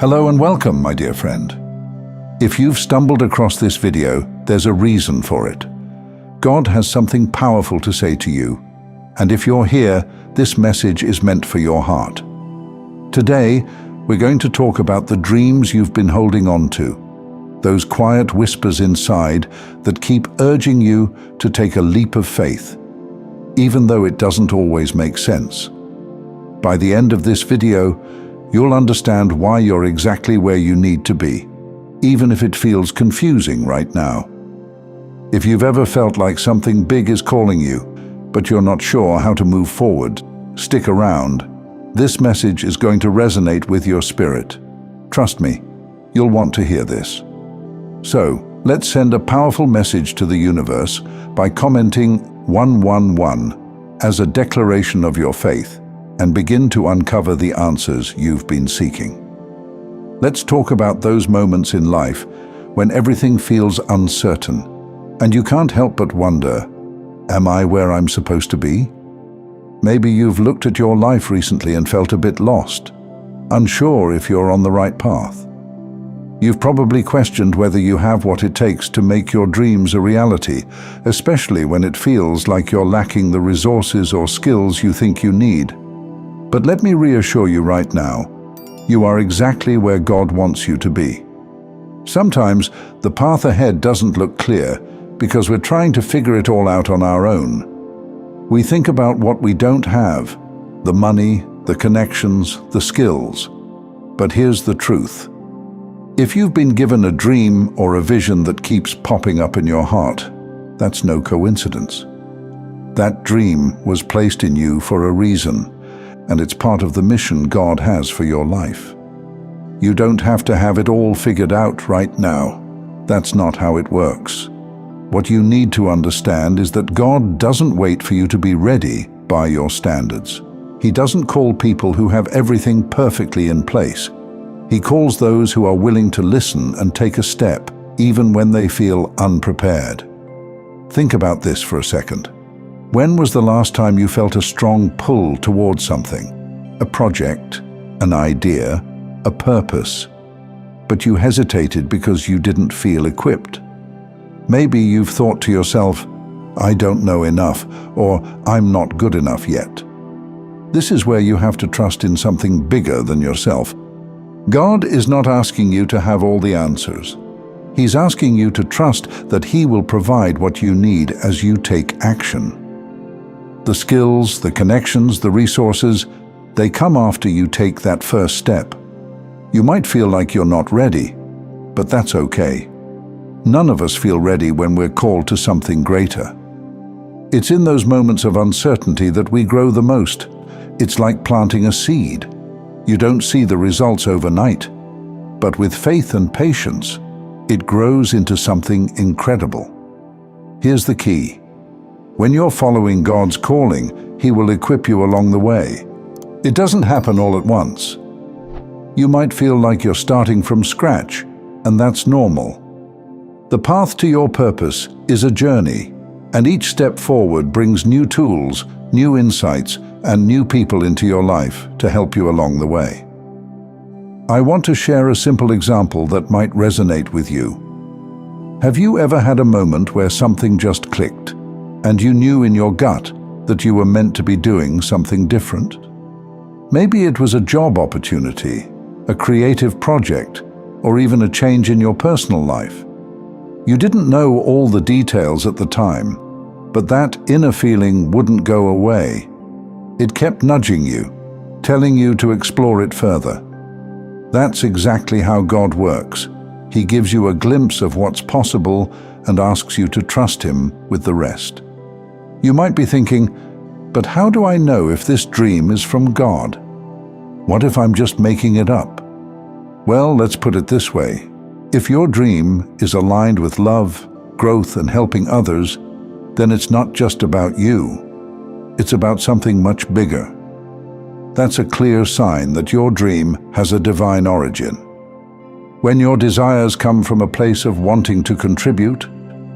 Hello and welcome, my dear friend. If you've stumbled across this video, there's a reason for it. God has something powerful to say to you, and if you're here, this message is meant for your heart. Today, we're going to talk about the dreams you've been holding on to, those quiet whispers inside that keep urging you to take a leap of faith, even though it doesn't always make sense. By the end of this video, you'll understand why you're exactly where you need to be, even if it feels confusing right now. If you've ever felt like something big is calling you, but you're not sure how to move forward, stick around. This message is going to resonate with your spirit. Trust me, you'll want to hear this. So, let's send a powerful message to the universe by commenting 111 as a declaration of your faith, and begin to uncover the answers you've been seeking. Let's talk about those moments in life when everything feels uncertain, and you can't help but wonder, am I where I'm supposed to be? Maybe you've looked at your life recently and felt a bit lost, unsure if you're on the right path. You've probably questioned whether you have what it takes to make your dreams a reality, especially when it feels like you're lacking the resources or skills you think you need. But let me reassure you right now, you are exactly where God wants you to be. Sometimes the path ahead doesn't look clear because we're trying to figure it all out on our own. We think about what we don't have, the money, the connections, the skills. But here's the truth. If you've been given a dream or a vision that keeps popping up in your heart, that's no coincidence. That dream was placed in you for a reason, and it's part of the mission God has for your life. You don't have to have it all figured out right now. That's not how it works. What you need to understand is that God doesn't wait for you to be ready by your standards. He doesn't call people who have everything perfectly in place. He calls those who are willing to listen and take a step, even when they feel unprepared. Think about this for a second. When was the last time you felt a strong pull towards something? A project, an idea, a purpose, but you hesitated because you didn't feel equipped. Maybe you've thought to yourself, I don't know enough, or I'm not good enough yet. This is where you have to trust in something bigger than yourself. God is not asking you to have all the answers. He's asking you to trust that He will provide what you need as you take action. The skills, the connections, the resources, they come after you take that first step. You might feel like you're not ready, but that's okay. None of us feel ready when we're called to something greater. It's in those moments of uncertainty that we grow the most. It's like planting a seed. You don't see the results overnight, but with faith and patience, it grows into something incredible. Here's the key. When you're following God's calling, He will equip you along the way. It doesn't happen all at once. You might feel like you're starting from scratch, and that's normal. The path to your purpose is a journey, and each step forward brings new tools, new insights, and new people into your life to help you along the way. I want to share a simple example that might resonate with you. Have you ever had a moment where something just clicked, and you knew in your gut that you were meant to be doing something different? Maybe it was a job opportunity, a creative project, or even a change in your personal life. You didn't know all the details at the time, but that inner feeling wouldn't go away. It kept nudging you, telling you to explore it further. That's exactly how God works. He gives you a glimpse of what's possible and asks you to trust Him with the rest. You might be thinking, but how do I know if this dream is from God? What if I'm just making it up? Well, let's put it this way. If your dream is aligned with love, growth, and helping others, then it's not just about you. It's about something much bigger. That's a clear sign that your dream has a divine origin. When your desires come from a place of wanting to contribute,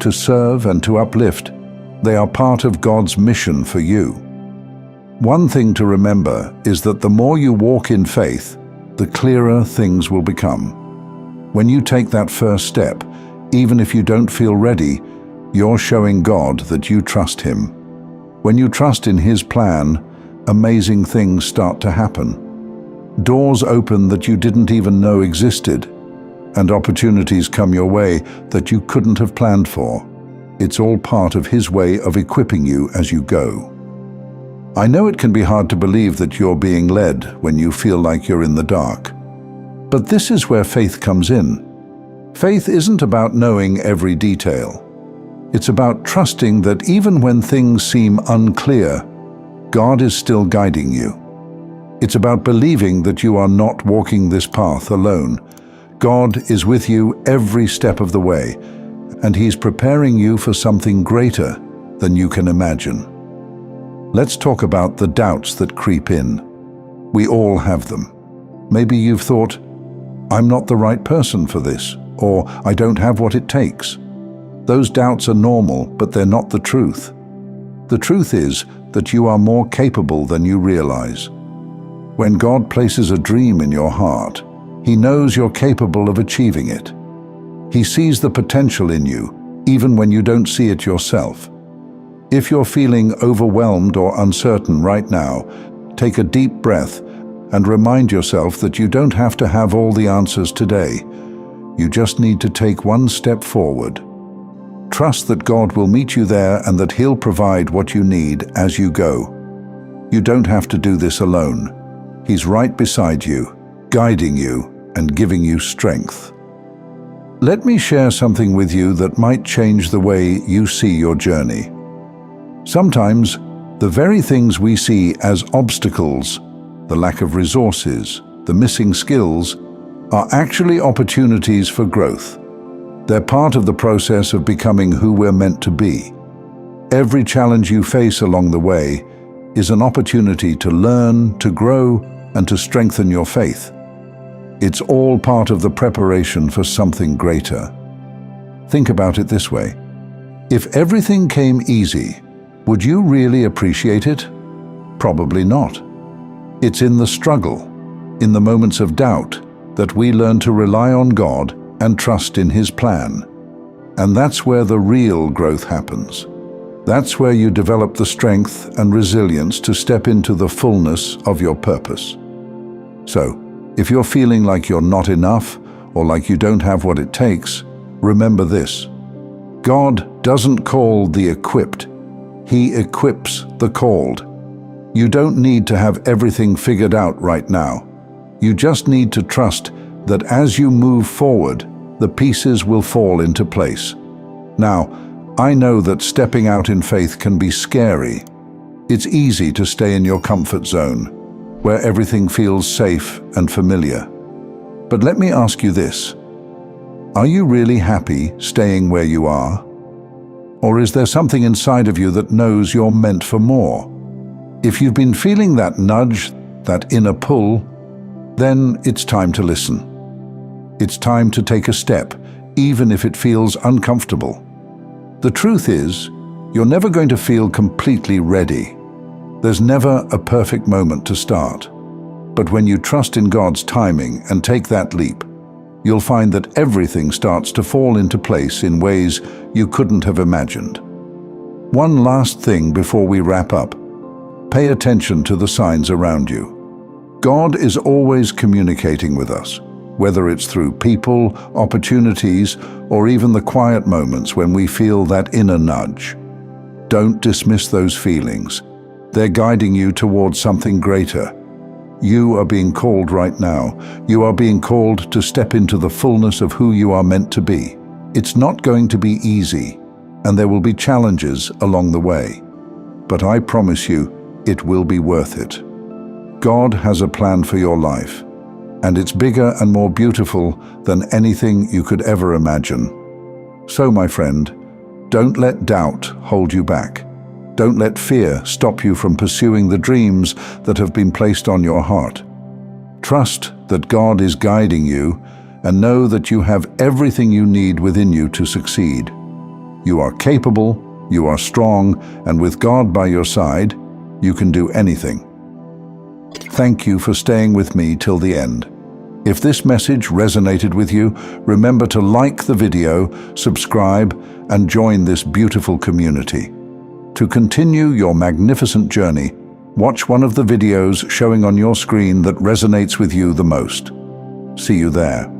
to serve, and to uplift, they are part of God's mission for you. One thing to remember is that the more you walk in faith, the clearer things will become. When you take that first step, even if you don't feel ready, you're showing God that you trust Him. When you trust in His plan, amazing things start to happen. Doors open that you didn't even know existed, and opportunities come your way that you couldn't have planned for. It's all part of His way of equipping you as you go. I know it can be hard to believe that you're being led when you feel like you're in the dark. But this is where faith comes in. Faith isn't about knowing every detail. It's about trusting that even when things seem unclear, God is still guiding you. It's about believing that you are not walking this path alone. God is with you every step of the way, and He's preparing you for something greater than you can imagine. Let's talk about the doubts that creep in. We all have them. Maybe you've thought, I'm not the right person for this, or I don't have what it takes. Those doubts are normal, but they're not the truth. The truth is that you are more capable than you realize. When God places a dream in your heart, He knows you're capable of achieving it. He sees the potential in you, even when you don't see it yourself. If you're feeling overwhelmed or uncertain right now, take a deep breath and remind yourself that you don't have to have all the answers today. You just need to take one step forward. Trust that God will meet you there and that He'll provide what you need as you go. You don't have to do this alone. He's right beside you, guiding you and giving you strength. Let me share something with you that might change the way you see your journey. Sometimes, the very things we see as obstacles, the lack of resources, the missing skills, are actually opportunities for growth. They're part of the process of becoming who we're meant to be. Every challenge you face along the way is an opportunity to learn, to grow, and to strengthen your faith. It's all part of the preparation for something greater. Think about it this way. If everything came easy, would you really appreciate it? Probably not. It's in the struggle, in the moments of doubt, that we learn to rely on God and trust in His plan. And that's where the real growth happens. That's where you develop the strength and resilience to step into the fullness of your purpose. So, if you're feeling like you're not enough or like you don't have what it takes, remember this. God doesn't call the equipped. He equips the called. You don't need to have everything figured out right now. You just need to trust that as you move forward, the pieces will fall into place. Now, I know that stepping out in faith can be scary. It's easy to stay in your comfort zone, where everything feels safe and familiar. But let me ask you this. Are you really happy staying where you are? Or is there something inside of you that knows you're meant for more? If you've been feeling that nudge, that inner pull, then it's time to listen. It's time to take a step, even if it feels uncomfortable. The truth is, you're never going to feel completely ready. There's never a perfect moment to start. But when you trust in God's timing and take that leap, you'll find that everything starts to fall into place in ways you couldn't have imagined. One last thing before we wrap up. Pay attention to the signs around you. God is always communicating with us, whether it's through people, opportunities, or even the quiet moments when we feel that inner nudge. Don't dismiss those feelings. They're guiding you towards something greater. You are being called right now. You are being called to step into the fullness of who you are meant to be. It's not going to be easy, and there will be challenges along the way. But I promise you, it will be worth it. God has a plan for your life, and it's bigger and more beautiful than anything you could ever imagine. So, my friend, don't let doubt hold you back. Don't let fear stop you from pursuing the dreams that have been placed on your heart. Trust that God is guiding you, and know that you have everything you need within you to succeed. You are capable, you are strong, and with God by your side, you can do anything. Thank you for staying with me till the end. If this message resonated with you, remember to like the video, subscribe, and join this beautiful community. To continue your magnificent journey, watch one of the videos showing on your screen that resonates with you the most. See you there.